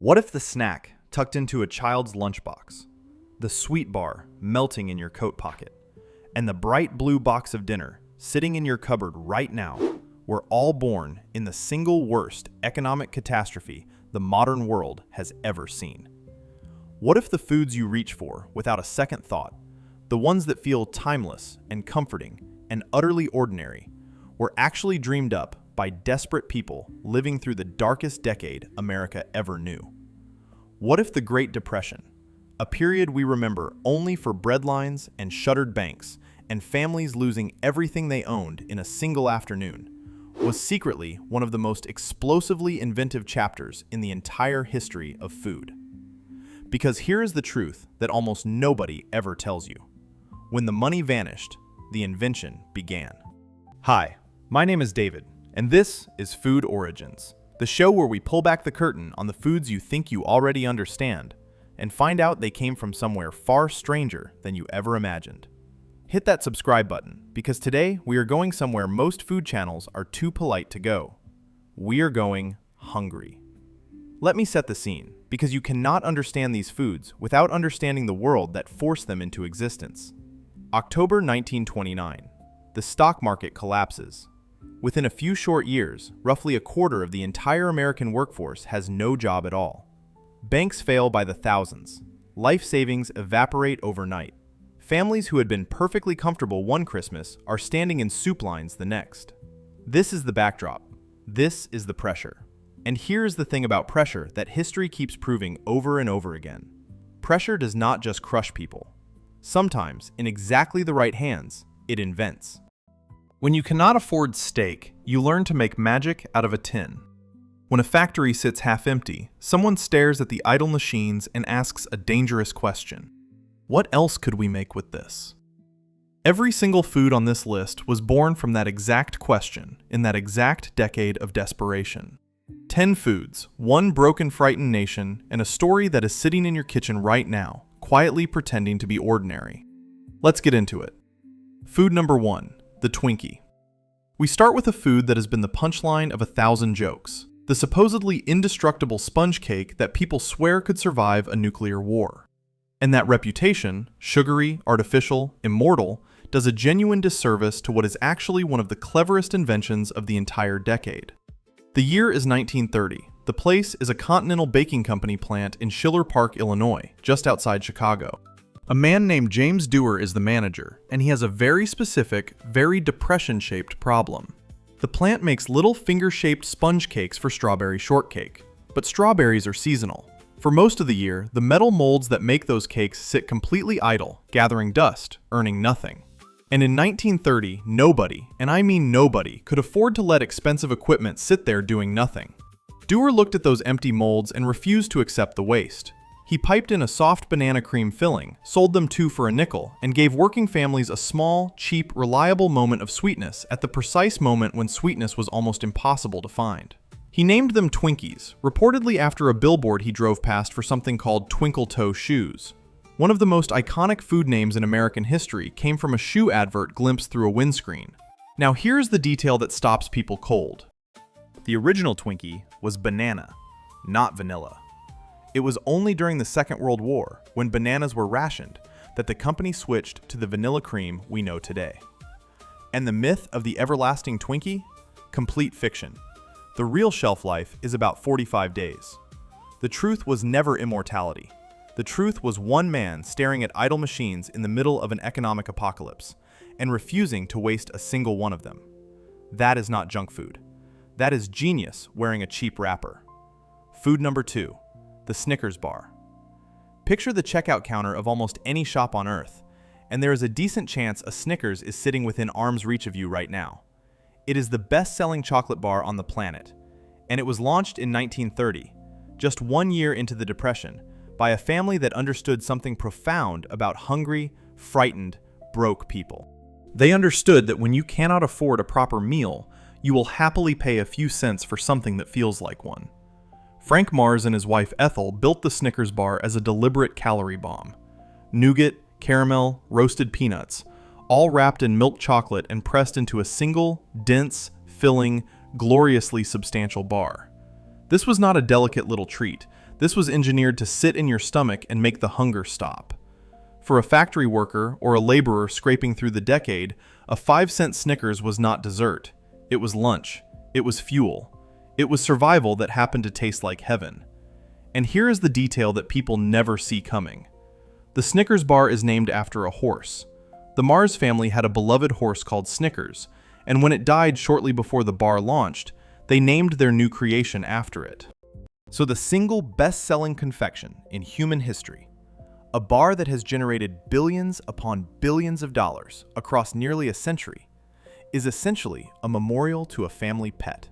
What if the snack tucked into a child's lunchbox, the sweet bar melting in your coat pocket, and the bright blue box of dinner sitting in your cupboard right now were all born in the single worst economic catastrophe the modern world has ever seen? What if the foods you reach for without a second thought, the ones that feel timeless and comforting and utterly ordinary, were actually dreamed up by desperate people living through the darkest decade America ever knew? What if the Great Depression, a period we remember only for breadlines and shuttered banks and families losing everything they owned in a single afternoon, was secretly one of the most explosively inventive chapters in the entire history of food? Because here is the truth that almost nobody ever tells you. When the money vanished, the invention began. Hi, my name is David, and this is Food Origins, the show where we pull back the curtain on the foods you think you already understand and find out they came from somewhere far stranger than you ever imagined. Hit that subscribe button, because today we are going somewhere most food channels are too polite to go. We are going hungry. Let me set the scene, because you cannot understand these foods without understanding the world that forced them into existence. October 1929. The stock market collapses. Within a few short years, roughly a quarter of the entire American workforce has no job at all. Banks fail by the thousands. Life savings evaporate overnight. Families who had been perfectly comfortable one Christmas are standing in soup lines the next. This is the backdrop. This is the pressure. And here's the thing about pressure that history keeps proving over and over again. Pressure does not just crush people. Sometimes, in exactly the right hands, it invents. When you cannot afford steak, you learn to make magic out of a tin. When a factory sits half empty, someone stares at the idle machines and asks a dangerous question. What else could we make with this? Every single food on this list was born from that exact question in that exact decade of desperation. 10 foods, one broken, frightened nation, and a story that is sitting in your kitchen right now, quietly pretending to be ordinary. Let's get into it. Food number 1, the Twinkie. We start with a food that has been the punchline of 1,000 jokes, the supposedly indestructible sponge cake that people swear could survive a nuclear war. And that reputation, sugary, artificial, immortal, does a genuine disservice to what is actually one of the cleverest inventions of the entire decade. The year is 1930. The place is a Continental Baking Company plant in Schiller Park, Illinois, just outside Chicago. A man named James Dewar is the manager, and he has a very specific, very depression-shaped problem. The plant makes little finger-shaped sponge cakes for strawberry shortcake, but strawberries are seasonal. For most of the year, the metal molds that make those cakes sit completely idle, gathering dust, earning nothing. And in 1930, nobody, and I mean nobody, could afford to let expensive equipment sit there doing nothing. Dewar looked at those empty molds and refused to accept the waste. He piped in a soft banana cream filling, sold them 2 for a nickel, and gave working families a small, cheap, reliable moment of sweetness at the precise moment when sweetness was almost impossible to find. He named them Twinkies, reportedly after a billboard he drove past for something called twinkle toe shoes. One of the most iconic food names in American history came from a shoe advert glimpsed through a windscreen. Now here's the detail that stops people cold. The original Twinkie was banana, not vanilla. It was only during the Second World War, when bananas were rationed, that the company switched to the vanilla cream we know today. And the myth of the everlasting Twinkie? Complete fiction. The real shelf life is about 45 days. The truth was never immortality. The truth was one man staring at idle machines in the middle of an economic apocalypse and refusing to waste a single one of them. That is not junk food. That is genius wearing a cheap wrapper. Food number 2, the Snickers bar. Picture the checkout counter of almost any shop on Earth, and there is a decent chance a Snickers is sitting within arm's reach of you right now. It is the best-selling chocolate bar on the planet, and it was launched in 1930, just 1 year into the Depression, by a family that understood something profound about hungry, frightened, broke people. They understood that when you cannot afford a proper meal, you will happily pay a few cents for something that feels like one. Frank Mars and his wife Ethel built the Snickers bar as a deliberate calorie bomb. Nougat, caramel, roasted peanuts, all wrapped in milk chocolate and pressed into a single, dense, filling, gloriously substantial bar. This was not a delicate little treat. This was engineered to sit in your stomach and make the hunger stop. For a factory worker or a laborer scraping through the decade, a 5-cent Snickers was not dessert. It was lunch. It was fuel. It was survival that happened to taste like heaven. And here is the detail that people never see coming. The Snickers bar is named after a horse. The Mars family had a beloved horse called Snickers, and when it died shortly before the bar launched, they named their new creation after it. So the single best-selling confection in human history, a bar that has generated billions upon billions of dollars across nearly a century, is essentially a memorial to a family pet.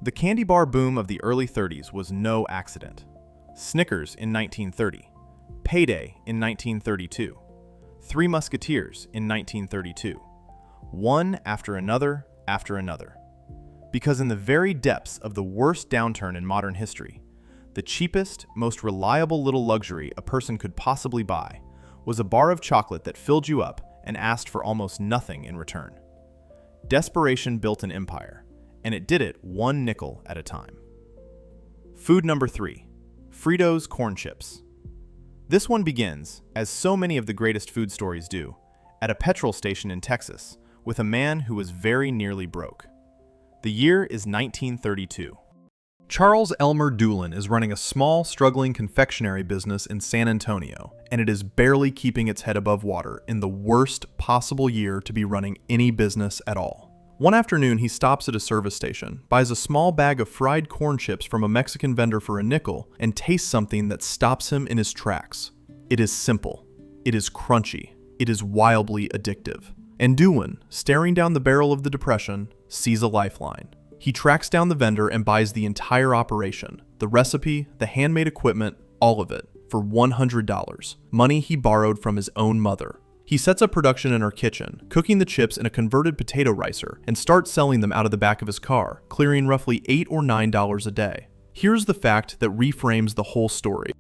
The candy bar boom of the early 30s was no accident. Snickers in 1930, Payday in 1932, Three Musketeers in 1932, one after another after another. Because in the very depths of the worst downturn in modern history, the cheapest, most reliable little luxury a person could possibly buy was a bar of chocolate that filled you up and asked for almost nothing in return. Desperation built an empire, and it did it 1 nickel at a time. Food number 3, Fritos corn chips. This one begins, as so many of the greatest food stories do, at a petrol station in Texas with a man who was very nearly broke. The year is 1932. Charles Elmer Doolin is running a small, struggling confectionery business in San Antonio, and it is barely keeping its head above water in the worst possible year to be running any business at all. One afternoon, he stops at a service station, buys a small bag of fried corn chips from a Mexican vendor for a nickel, and tastes something that stops him in his tracks. It is simple. It is crunchy. It is wildly addictive. And Doolin, staring down the barrel of the Depression, sees a lifeline. He tracks down the vendor and buys the entire operation, the recipe, the handmade equipment, all of it, for $100, money he borrowed from his own mother. He sets up production in her kitchen, cooking the chips in a converted potato ricer, and starts selling them out of the back of his car, clearing roughly $8 or $9 a day. Here's the fact that reframes the whole story.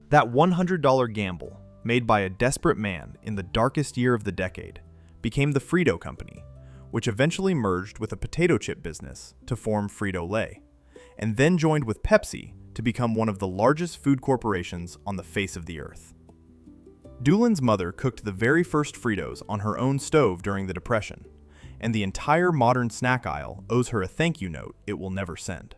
That $100 gamble, made by a desperate man in the darkest year of the decade, became the Frito Company, which eventually merged with a potato chip business to form Frito-Lay, and then joined with Pepsi to become one of the largest food corporations on the face of the earth. Doolin's mother cooked the very first Fritos on her own stove during the Depression, and the entire modern snack aisle owes her a thank you note it will never send.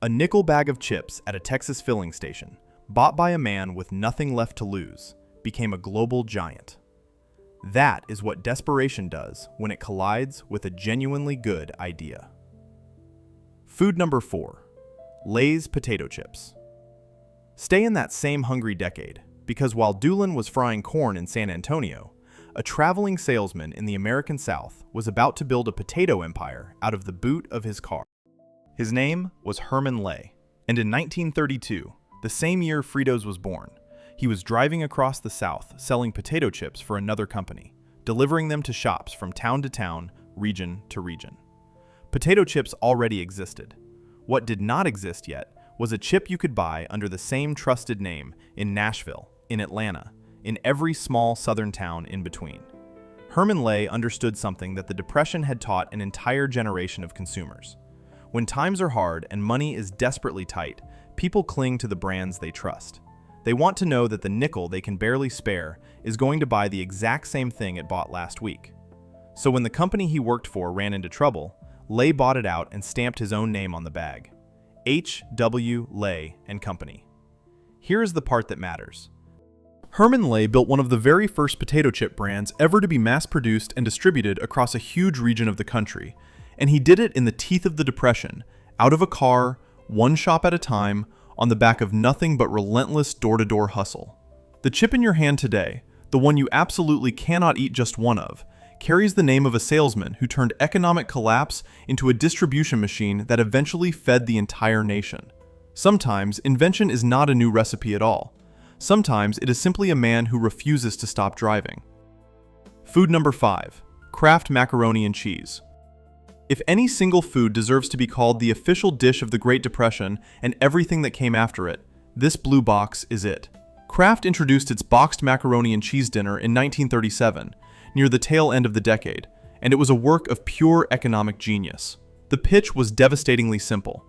A nickel bag of chips at a Texas filling station, bought by a man with nothing left to lose, became a global giant. That is what desperation does when it collides with a genuinely good idea. Food number 4, Lay's potato chips. Stay in that same hungry decade, because while Doolin was frying corn in San Antonio, a traveling salesman in the American South was about to build a potato empire out of the boot of his car. His name was Herman Lay, and in 1932, the same year Fritos was born, he was driving across the South selling potato chips for another company, delivering them to shops from town to town, region to region. Potato chips already existed. What did not exist yet was a chip you could buy under the same trusted name in Nashville, in Atlanta, in every small southern town in between. Herman Lay understood something that the Depression had taught an entire generation of consumers. When times are hard and money is desperately tight, people cling to the brands they trust. They want to know that the nickel they can barely spare is going to buy the exact same thing it bought last week. So when the company he worked for ran into trouble, Lay bought it out and stamped his own name on the bag. H.W. Lay and Company. Here is the part that matters. Herman Lay built one of the very first potato chip brands ever to be mass-produced and distributed across a huge region of the country, and he did it in the teeth of the Depression, out of a car, one shop at a time, on the back of nothing but relentless door-to-door hustle. The chip in your hand today, the one you absolutely cannot eat just one of, carries the name of a salesman who turned economic collapse into a distribution machine that eventually fed the entire nation. Sometimes, invention is not a new recipe at all. Sometimes it is simply a man who refuses to stop driving. Food number 5, Kraft macaroni and cheese. If any single food deserves to be called the official dish of the Great Depression and everything that came after it, this blue box is it. Kraft introduced its boxed macaroni and cheese dinner in 1937, near the tail end of the decade, and it was a work of pure economic genius. The pitch was devastatingly simple.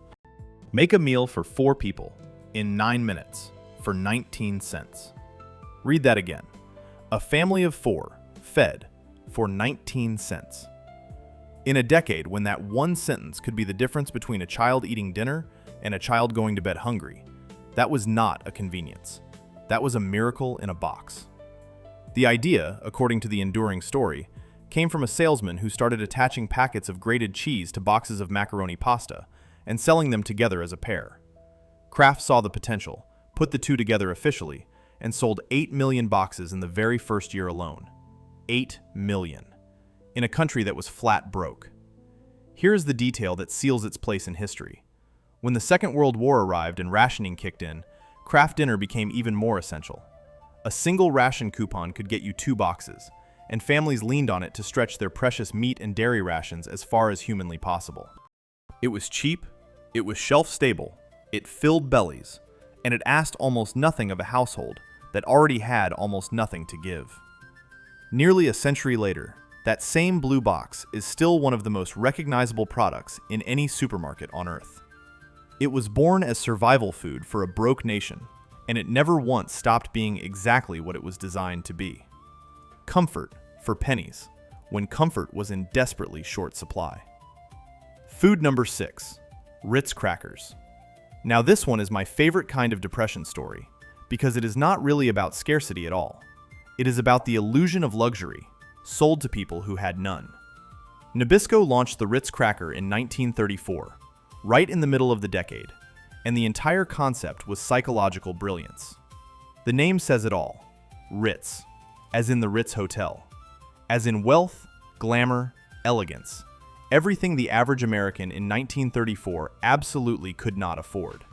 Make a meal for 4 people. in 9 minutes for 19 cents. Read that again. A family of 4 fed for 19 cents. In a decade when that one sentence could be the difference between a child eating dinner and a child going to bed hungry, that was not a convenience. That was a miracle in a box. The idea, according to the enduring story, came from a salesman who started attaching packets of grated cheese to boxes of macaroni pasta and selling them together as a pair. Kraft saw the potential, put the two together officially, and sold 8 million boxes in the very first year alone. 8 million. In a country that was flat broke. Here is the detail that seals its place in history. When the Second World War arrived and rationing kicked in, Kraft dinner became even more essential. A single ration coupon could get you 2 boxes, and families leaned on it to stretch their precious meat and dairy rations as far as humanly possible. It was cheap, it was shelf-stable, it filled bellies, and it asked almost nothing of a household that already had almost nothing to give. Nearly a century later, that same blue box is still one of the most recognizable products in any supermarket on Earth. It was born as survival food for a broke nation, and it never once stopped being exactly what it was designed to be. Comfort for pennies, when comfort was in desperately short supply. Food number 6, Ritz crackers. Now this one is my favorite kind of depression story, because it is not really about scarcity at all. It is about the illusion of luxury, sold to people who had none. Nabisco launched the Ritz cracker in 1934, right in the middle of the decade, and the entire concept was psychological brilliance. The name says it all. Ritz, as in the Ritz Hotel, as in wealth, glamour, elegance, everything the average American in 1934 absolutely could not afford.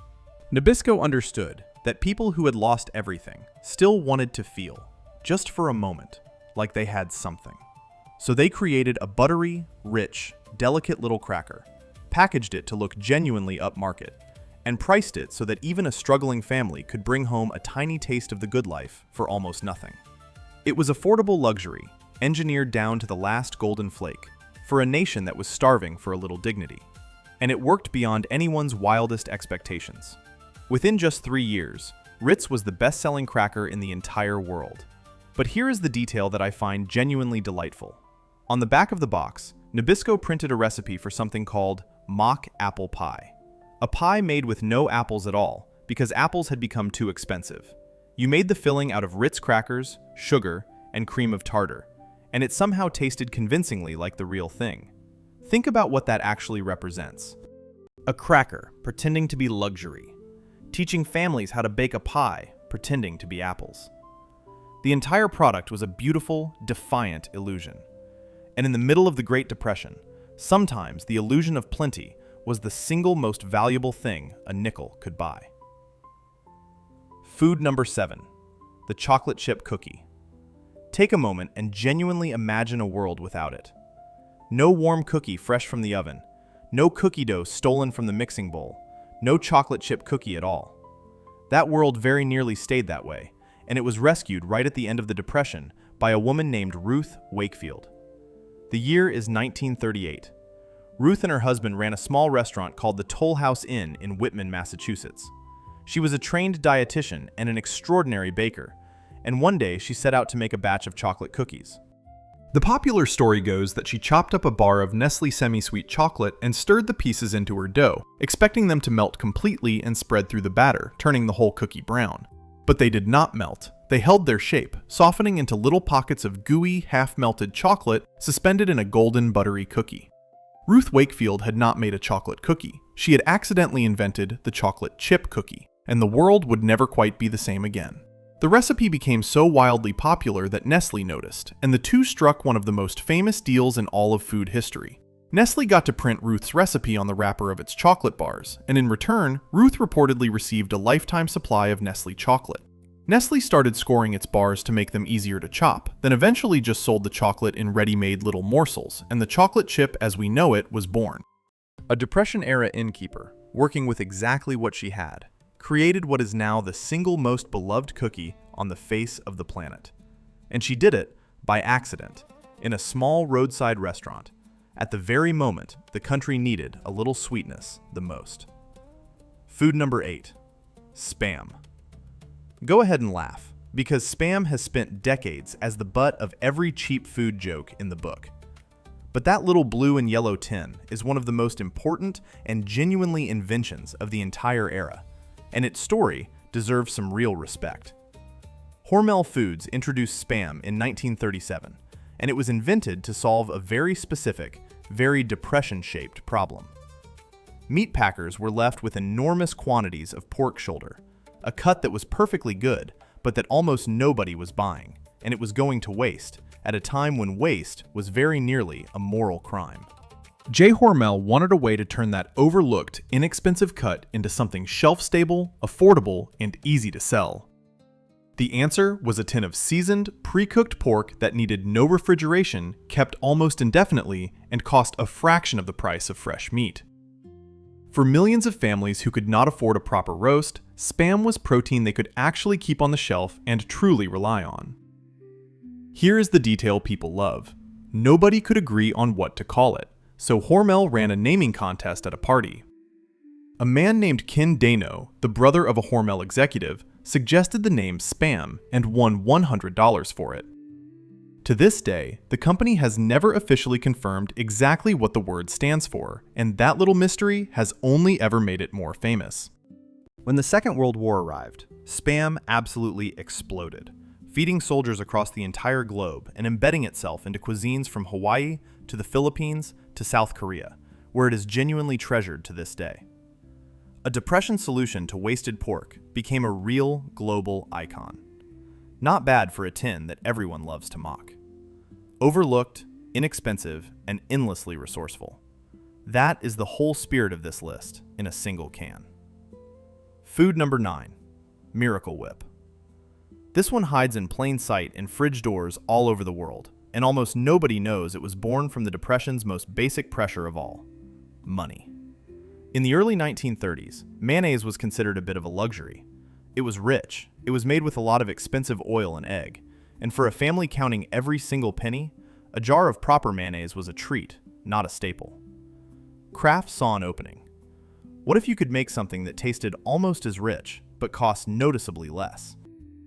Nabisco understood that people who had lost everything still wanted to feel, just for a moment, like they had something. So they created a buttery, rich, delicate little cracker, packaged it to look genuinely upmarket, and priced it so that even a struggling family could bring home a tiny taste of the good life for almost nothing. It was affordable luxury, engineered down to the last golden flake, for a nation that was starving for a little dignity. And it worked beyond anyone's wildest expectations. Within just 3 years, Ritz was the best-selling cracker in the entire world. But here is the detail that I find genuinely delightful. On the back of the box, Nabisco printed a recipe for something called mock apple pie. A pie made with no apples at all, because apples had become too expensive. You made the filling out of Ritz crackers, sugar, and cream of tartar, and it somehow tasted convincingly like the real thing. Think about what that actually represents. A cracker pretending to be luxury, teaching families how to bake a pie pretending to be apples. The entire product was a beautiful, defiant illusion. And in the middle of the Great Depression, sometimes the illusion of plenty was the single most valuable thing a nickel could buy. Food number 7, the chocolate chip cookie. Take a moment and genuinely imagine a world without it. No warm cookie fresh from the oven, no cookie dough stolen from the mixing bowl, no chocolate chip cookie at all. That world very nearly stayed that way, and it was rescued right at the end of the Depression by a woman named Ruth Wakefield. The year is 1938. Ruth and her husband ran a small restaurant called the Toll House Inn in Whitman, Massachusetts. She was a trained dietitian and an extraordinary baker, and one day she set out to make a batch of chocolate cookies. The popular story goes that she chopped up a bar of Nestle semi-sweet chocolate and stirred the pieces into her dough, expecting them to melt completely and spread through the batter, turning the whole cookie brown. But they did not melt. They held their shape, softening into little pockets of gooey, half-melted chocolate suspended in a golden, buttery cookie. Ruth Wakefield had not made a chocolate cookie. She had accidentally invented the chocolate chip cookie, and the world would never quite be the same again. The recipe became so wildly popular that Nestle noticed, and the two struck one of the most famous deals in all of food history. Nestle got to print Ruth's recipe on the wrapper of its chocolate bars, and in return, Ruth reportedly received a lifetime supply of Nestle chocolate. Nestle started scoring its bars to make them easier to chop, then eventually just sold the chocolate in ready-made little morsels, and the chocolate chip as we know it was born. A Depression-era innkeeper, working with exactly what she had, created what is now the single most beloved cookie on the face of the planet. And she did it by accident, in a small roadside restaurant, at the very moment the country needed a little sweetness the most. Food number 8, Spam. Go ahead and laugh, because Spam has spent decades as the butt of every cheap food joke in the book. But that little blue and yellow tin is one of the most important and genuinely inventions of the entire era, and its story deserves some real respect. Hormel Foods introduced Spam in 1937, and it was invented to solve a very specific, very depression-shaped problem. Meat packers were left with enormous quantities of pork shoulder, a cut that was perfectly good, but that almost nobody was buying, and it was going to waste, at a time when waste was very nearly a moral crime. J. Hormel wanted a way to turn that overlooked, inexpensive cut into something shelf-stable, affordable, and easy to sell. The answer was a tin of seasoned, pre-cooked pork that needed no refrigeration, kept almost indefinitely, and cost a fraction of the price of fresh meat. For millions of families who could not afford a proper roast, Spam was protein they could actually keep on the shelf and truly rely on. Here is the detail people love. Nobody could agree on what to call it, so Hormel ran a naming contest at a party. A man named Ken Dano, the brother of a Hormel executive, suggested the name Spam and won $100 for it. To this day, the company has never officially confirmed exactly what the word stands for, and that little mystery has only ever made it more famous. When the Second World War arrived, Spam absolutely exploded, feeding soldiers across the entire globe and embedding itself into cuisines from Hawaii to the Philippines to South Korea, where it is genuinely treasured to this day. A Depression solution to wasted pork became a real global icon. Not bad for a tin that everyone loves to mock. Overlooked, inexpensive, and endlessly resourceful. That is the whole spirit of this list in a single can. Food number 9, Miracle Whip. This one hides in plain sight in fridge doors all over the world, and almost nobody knows it was born from the Depression's most basic pressure of all, money. In the early 1930s, mayonnaise was considered a bit of a luxury. It was rich, it was made with a lot of expensive oil and egg, and for a family counting every single penny, a jar of proper mayonnaise was a treat, not a staple. Kraft saw an opening. What if you could make something that tasted almost as rich, but cost noticeably less?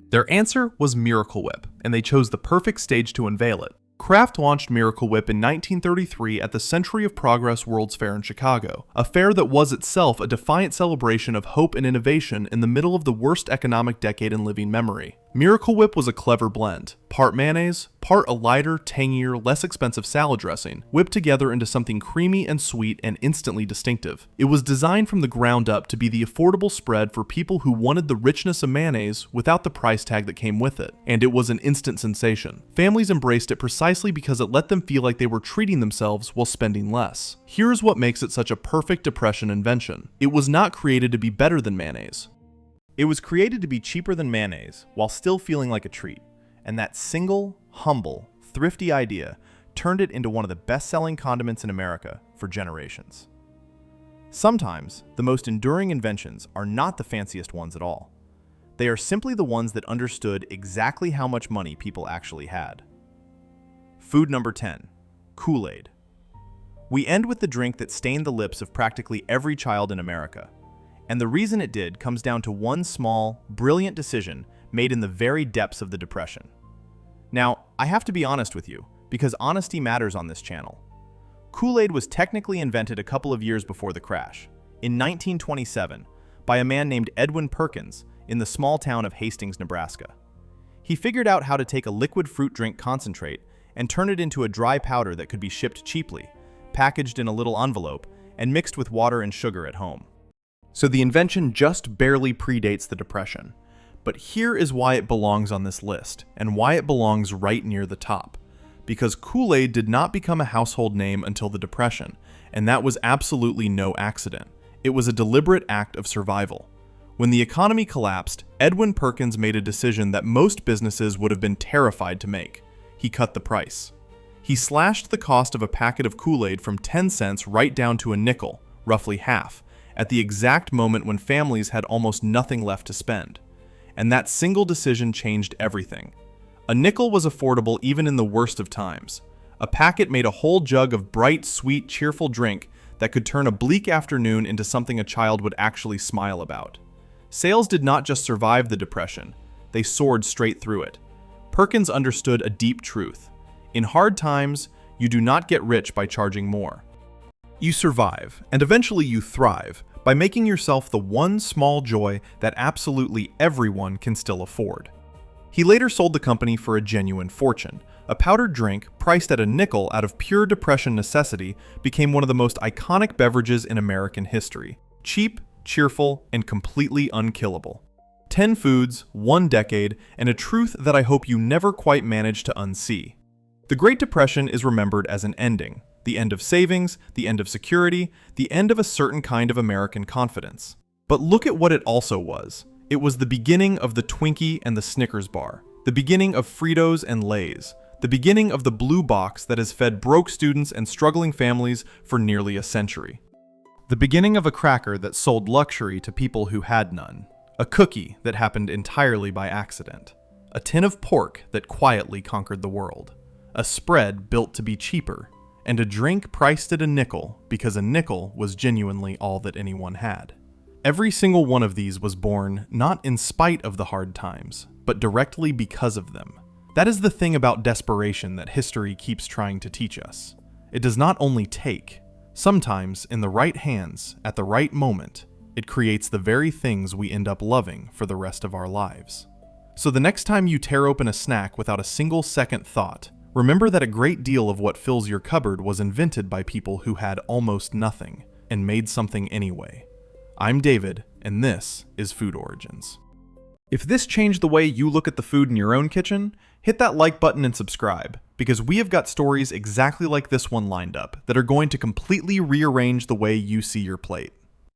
Their answer was Miracle Whip, and they chose the perfect stage to unveil it. Kraft launched Miracle Whip in 1933 at the Century of Progress World's Fair in Chicago, a fair that was itself a defiant celebration of hope and innovation in the middle of the worst economic decade in living memory. Miracle Whip was a clever blend, part mayonnaise, part a lighter, tangier, less expensive salad dressing, whipped together into something creamy and sweet and instantly distinctive. It was designed from the ground up to be the affordable spread for people who wanted the richness of mayonnaise without the price tag that came with it, and it was an instant sensation. Families embraced it precisely because it let them feel like they were treating themselves while spending less. Here's what makes it such a perfect Depression invention. It was not created to be better than mayonnaise. It was created to be cheaper than mayonnaise while still feeling like a treat, and that single, humble, thrifty idea turned it into one of the best-selling condiments in America for generations. Sometimes, the most enduring inventions are not the fanciest ones at all. They are simply the ones that understood exactly how much money people actually had. Food number 10, Kool-Aid. We end with the drink that stained the lips of practically every child in America. And the reason it did comes down to one small, brilliant decision made in the very depths of the Depression. Now, I have to be honest with you, because honesty matters on this channel. Kool-Aid was technically invented a couple of years before the crash, in 1927, by a man named Edwin Perkins in the small town of Hastings, Nebraska. He figured out how to take a liquid fruit drink concentrate and turn it into a dry powder that could be shipped cheaply, packaged in a little envelope, and mixed with water and sugar at home. So the invention just barely predates the Depression. But here is why it belongs on this list, and why it belongs right near the top. Because Kool-Aid did not become a household name until the Depression, and that was absolutely no accident. It was a deliberate act of survival. When the economy collapsed, Edwin Perkins made a decision that most businesses would have been terrified to make. He cut the price. He slashed the cost of a packet of Kool-Aid from 10 cents right down to a nickel, roughly half, at the exact moment when families had almost nothing left to spend. And that single decision changed everything. A nickel was affordable even in the worst of times. A packet made a whole jug of bright, sweet, cheerful drink that could turn a bleak afternoon into something a child would actually smile about. Sales did not just survive the Depression, they soared straight through it. Perkins understood a deep truth. In hard times, you do not get rich by charging more. You survive, and eventually you thrive, by making yourself the one small joy that absolutely everyone can still afford. He later sold the company for a genuine fortune. A powdered drink, priced at a nickel out of pure Depression necessity, became one of the most iconic beverages in American history. Cheap, cheerful, and completely unkillable. 10 foods, 1 decade, and a truth that I hope you never quite managed to unsee. The Great Depression is remembered as an ending. The end of savings, the end of security, the end of a certain kind of American confidence. But look at what it also was. It was the beginning of the Twinkie and the Snickers bar. The beginning of Fritos and Lay's. The beginning of the blue box that has fed broke students and struggling families for nearly a century. The beginning of a cracker that sold luxury to people who had none. A cookie that happened entirely by accident. A tin of pork that quietly conquered the world. A spread built to be cheaper. And a drink priced at a nickel because a nickel was genuinely all that anyone had. Every single one of these was born not in spite of the hard times, but directly because of them. That is the thing about desperation that history keeps trying to teach us. It does not only take. Sometimes, in the right hands, at the right moment, it creates the very things we end up loving for the rest of our lives. So the next time you tear open a snack without a single second thought, remember that a great deal of what fills your cupboard was invented by people who had almost nothing and made something anyway. I'm David, and this is Food Origins. If this changed the way you look at the food in your own kitchen, hit that like button and subscribe, because we have got stories exactly like this one lined up that are going to completely rearrange the way you see your plate.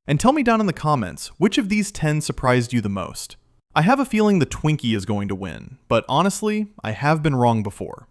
And tell me down in the comments, which of these 10 surprised you the most? I have a feeling the Twinkie is going to win, but honestly, I have been wrong before.